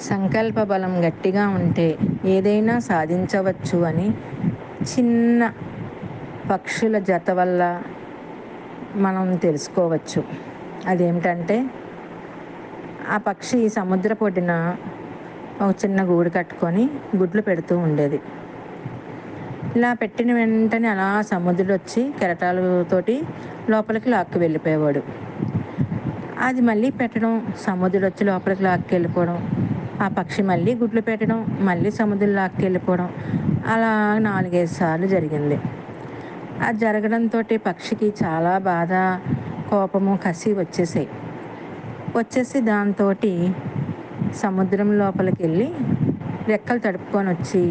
సంకల్ప బలం గట్టిగా ఉంటే ఏదైనా సాధించవచ్చు అని చిన్న పక్షుల జత వల్ల మనం తెలుసుకోవచ్చు. అదేమిటంటే, ఆ పక్షి సముద్రపు ఒడ్డున ఒక చిన్న గూడు కట్టుకొని గుడ్లు పెడుతూ ఉండేది. ఇలా పెట్టిన వెంటనే అలా సముద్రుడు వచ్చి కెరటాలతోటి లోపలికి లాక్కు వెళ్ళిపోయేవాడు. అది మళ్ళీ పెట్టడం, సముద్రుడు వచ్చి లోపలికి లాక్కెళ్ళిపోవడం, ఆ పక్షి మళ్ళీ గుడ్లు పెట్టడం, మళ్ళీ సముద్రుడు లాక్కెళ్ళిపోవడం, అలా 4, 5 సార్లు జరిగింది. అది జరగడంతో పక్షికి చాలా బాధ, కోపము, కసి వచ్చేసి దాంతో సముద్రం లోపలికి వెళ్ళి రెక్కలు తడుపుకొని వచ్చి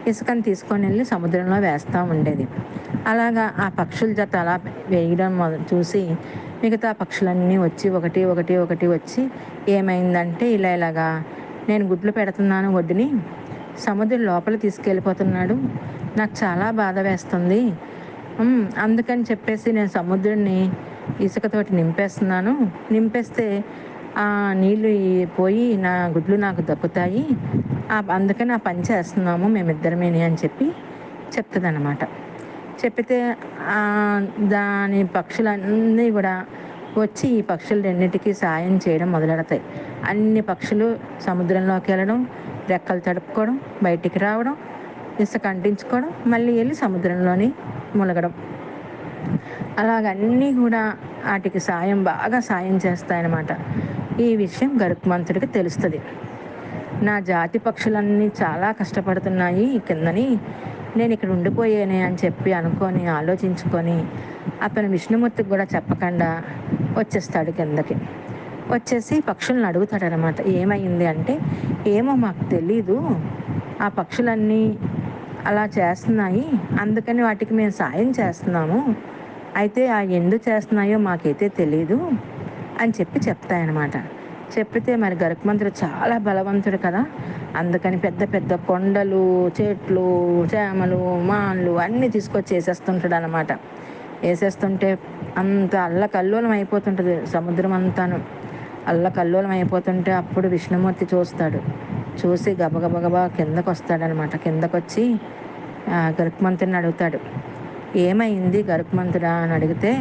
ఇసుకని తీసుకొని వెళ్ళి సముద్రంలో వేస్తూ ఉండేది. అలాగా ఆ పక్షుల జత అలా వేయడం చూసి మిగతా పక్షులన్నీ వచ్చి ఒకటి ఒకటి ఒకటి వచ్చి ఏమైందంటే, ఇలాగా నేను గుడ్లు పెడుతున్నాను ఒడ్డుని, సముద్రం లోపల తీసుకెళ్ళిపోతున్నాడు, నాకు చాలా బాధ వేస్తుంది, అందుకని చెప్పేసి నేను సముద్రుడిని ఇసుకతోటి నింపేస్తే ఆ నీళ్ళు పోయి నా గుడ్లు నాకు దక్కుతాయి, అందుకని ఆ పని చేస్తున్నాము మేమిద్దరమేని అని చెప్తుంది అన్నమాట. చెప్పితే దాని పక్షులన్నీ కూడా వచ్చి ఈ పక్షులు రెండింటికి సాయం చేయడం మొదలెడతాయి. అన్ని పక్షులు సముద్రంలోకి వెళ్ళడం, రెక్కలు తడుపుకోవడం, బయటికి రావడం, ఇసుక అంటించుకోవడం, మళ్ళీ వెళ్ళి సముద్రంలోని మునగడం. అలాగన్నీ కూడా వాటికి బాగా సాయం చేస్తాయన్నమాట. ఈ విషయం గరుత్మంతుడికి తెలుస్తుంది. నా జాతి పక్షులన్నీ చాలా కష్టపడుతున్నాయి కిందని, నేను ఇక్కడ ఉండిపోయానే అని ఆలోచించుకొని అతను విష్ణుమూర్తికి కూడా చెప్పకుండా వచ్చేస్తాడు కిందకి. వచ్చేసి పక్షులను అడుగుతాడనమాట. ఏమైంది అంటే, ఏమో మాకు తెలీదు, ఆ పక్షులన్నీ అలా చేస్తున్నాయి, అందుకని వాటికి మేము సాయం చేస్తున్నాము, అయితే ఎందుకు చేస్తున్నాయో మాకైతే తెలీదు అని చెప్తాయన్నమాట. చెప్పితే మరి గరుత్మంతుడు చాలా బలవంతుడు కదా, అందుకని పెద్ద పెద్ద కొండలు, చెట్లు, చేమలు, మాన్లు అన్నీ తీసుకొచ్చి వేసేస్తుంటాడు అనమాట. వేసేస్తుంటే అంత అల్లకల్లోలం అయిపోతుంటుంది సముద్రం అంతాను. అల్లకల్లోలం అయిపోతుంటే అప్పుడు విష్ణుమూర్తి చూసి గబగబా కిందకు వస్తాడనమాట. కిందకొచ్చి గరుత్మంతుడిని అడుగుతాడు, ఏమైంది గరుత్మంతుడా అని అడిగితే,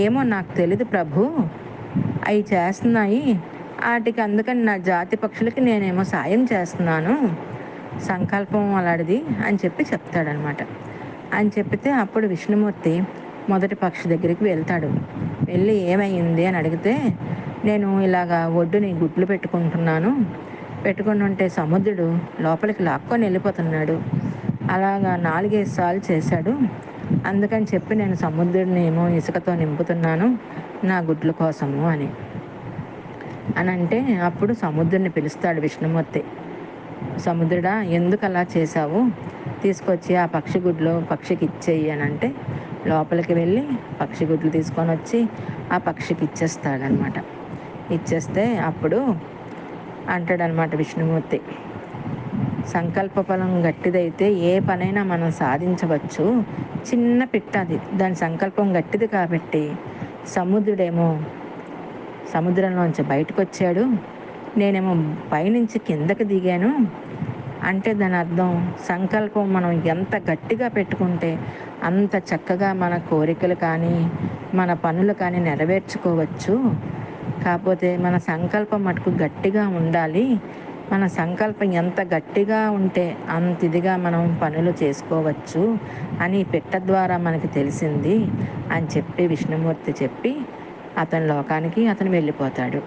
ఏమో నాకు తెలీదు ప్రభు, అవి చేస్తున్నాయి వాటికి, అందుకని నా జాతి పక్షులకి నేనేమో సాయం చేస్తున్నాను, సంకల్పం అలాంటిది అని చెప్తాడనమాట. అని చెప్పితే అప్పుడు విష్ణుమూర్తి మొదటి పక్షి దగ్గరికి వెళ్తాడు. వెళ్ళి ఏమైంది అని అడిగితే, నేను ఇలాగా ఒడ్డుని గుడ్లు పెట్టుకుని ఉంటే సముద్రుడు లోపలికి లాక్కొని వెళ్ళిపోతున్నాడు, అలాగా 4, 5 సార్లు చేశాడు, అందుకని నేను సముద్రుడిని ఏమో ఇసుకతో నింపుతున్నాను నా గుడ్ల కోసము అని అంటే, అప్పుడు సముద్రుడిని పిలుస్తాడు విష్ణుమూర్తి. సముద్రుడా, ఎందుకు అలా చేశావు, తీసుకొచ్చి ఆ పక్షికి ఇచ్చేయి అని అంటే, లోపలికి వెళ్ళి పక్షి గుడ్లు తీసుకొని వచ్చి ఆ పక్షికి ఇచ్చేస్తాడనమాట. ఇచ్చేస్తే అప్పుడు అంటాడనమాట విష్ణుమూర్తి, సంకల్ప బలం గట్టిదైతే ఏ పనైనా మనం సాధించవచ్చు, చిన్న పిట్ట అది, దాని సంకల్పం గట్టిది కాబట్టి సముద్రుడేమో సముద్రంలోంచి బయటకు వచ్చాడు, నేనేమో పైనుంచి కిందకి దిగాను అంటే దాని అర్థం, సంకల్పం మనం ఎంత గట్టిగా పెట్టుకుంటే అంత చక్కగా మన కోరికలు కానీ మన పనులు కానీ నెరవేర్చుకోవచ్చు, కాకపోతే మన సంకల్పం మటుకు గట్టిగా ఉండాలి, మన సంకల్పం ఎంత గట్టిగా ఉంటే అంత ఇదిగా మనం పనులు చేసుకోవచ్చు అని పిట్ట ద్వారా మనకి తెలిసింది అని విష్ణుమూర్తి అతని లోకానికి వెళ్ళిపోతాడు.